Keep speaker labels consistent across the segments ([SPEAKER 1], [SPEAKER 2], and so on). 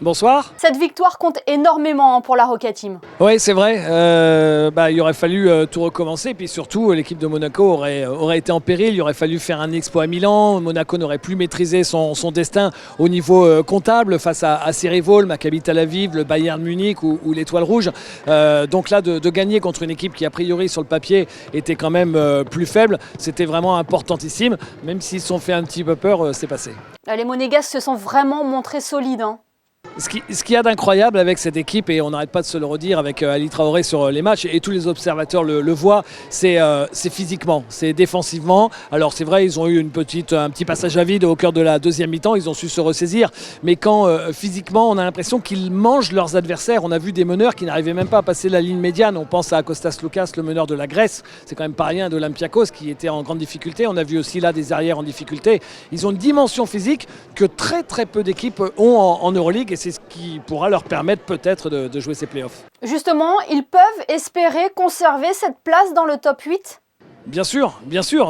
[SPEAKER 1] Bonsoir.
[SPEAKER 2] Cette victoire compte énormément pour la Roca Team.
[SPEAKER 1] Oui, c'est vrai. Il aurait fallu tout recommencer. Et puis surtout, l'équipe de Monaco aurait été en péril. Il aurait fallu faire un exploit à Milan. Monaco n'aurait plus maîtrisé son destin au niveau comptable face à ses rivaux, le Maccabi Tel Aviv, le Bayern Munich ou l'Étoile Rouge. Donc là, de gagner contre une équipe qui, a priori, sur le papier, était quand même plus faible, c'était vraiment importantissime. Même s'ils se sont fait un petit peu peur, c'est passé.
[SPEAKER 2] Les Monégasques se sont vraiment montrés solides.
[SPEAKER 1] Ce qu'il y a d'incroyable avec cette équipe, et on n'arrête pas de se le redire avec Ali Traoré sur les matchs, et tous les observateurs le voient, c'est physiquement, c'est défensivement. Alors c'est vrai, ils ont eu un petit passage à vide au cœur de la deuxième mi-temps, ils ont su se ressaisir, mais quand physiquement on a l'impression qu'ils mangent leurs adversaires. On a vu des meneurs qui n'arrivaient même pas à passer la ligne médiane. On pense à Kostas Loukas, le meneur de la Grèce, c'est quand même pas rien, d'Olympiakos, qui était en grande difficulté. On a vu aussi là des arrières en difficulté. Ils ont une dimension physique que très peu d'équipes ont en Euroleague, et c'est ce qui pourra leur permettre peut-être de jouer ces playoffs.
[SPEAKER 2] Justement, ils peuvent espérer conserver cette place dans le top 8 ?
[SPEAKER 1] Bien sûr,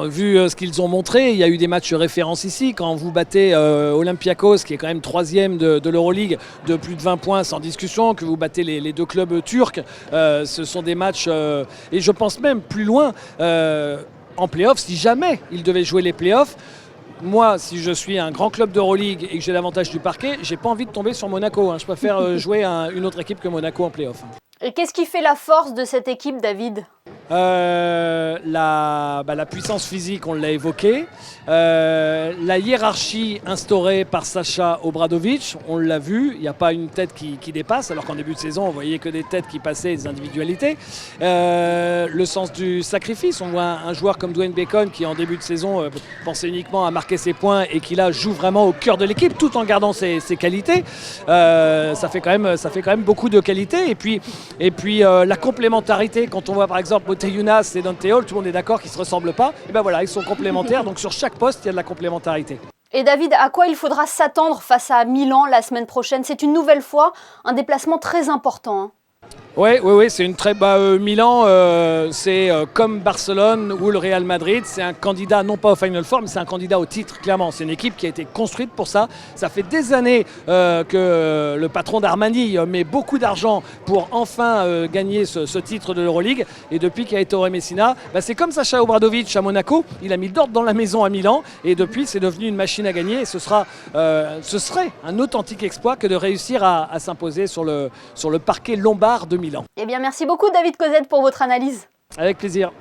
[SPEAKER 1] vu ce qu'ils ont montré, il y a eu des matchs références ici. Quand vous battez Olympiakos, qui est quand même 3e de l'Euroleague, de plus de 20 points sans discussion, que vous battez les deux clubs turcs, ce sont des matchs, et je pense même plus loin, en playoffs, si jamais ils devaient jouer les playoffs. Moi, si je suis un grand club d'Euroleague et que j'ai l'avantage du parquet, j'ai pas envie de tomber sur Monaco. Je préfère jouer une autre équipe que Monaco en play-off.
[SPEAKER 2] Et qu'est-ce qui fait la force de cette équipe, David ?
[SPEAKER 1] La puissance physique, on l'a évoqué. La hiérarchie instaurée par Sacha Obradovic, on l'a vu, il n'y a pas une tête qui dépasse, alors qu'en début de saison, on voyait que des têtes qui passaient, des individualités. Le sens du sacrifice, on voit un joueur comme Dwayne Bacon qui, en début de saison, pensait uniquement à marquer ses points et qui là joue vraiment au cœur de l'équipe tout en gardant ses qualités. Ça fait quand même beaucoup de qualités. Et puis la complémentarité, quand on voit par exemple Motiejunas et Dante Hall, tout le monde est d'accord qu'ils ne se ressemblent pas. Et ben voilà, ils sont complémentaires, donc sur chaque poste, il y a de la complémentarité.
[SPEAKER 2] Et David, à quoi il faudra s'attendre face à Milan la semaine prochaine ? C'est une nouvelle fois un déplacement très important.
[SPEAKER 1] Oui, c'est une très Milan, c'est comme Barcelone ou le Real Madrid, c'est un candidat non pas au Final Four, mais c'est un candidat au titre, clairement. C'est une équipe qui a été construite pour ça. Ça fait des années que le patron d'Armani met beaucoup d'argent pour enfin gagner ce titre de l'Euroleague. Et depuis qu'il y a Ettore Messina, c'est comme Sacha Obradovic à Monaco, il a mis d'ordre dans la maison à Milan, et depuis c'est devenu une machine à gagner. Et ce serait un authentique exploit que de réussir à s'imposer sur le parquet lombard de Milan.
[SPEAKER 2] Eh bien, merci beaucoup David Cosette pour votre analyse.
[SPEAKER 1] Avec plaisir.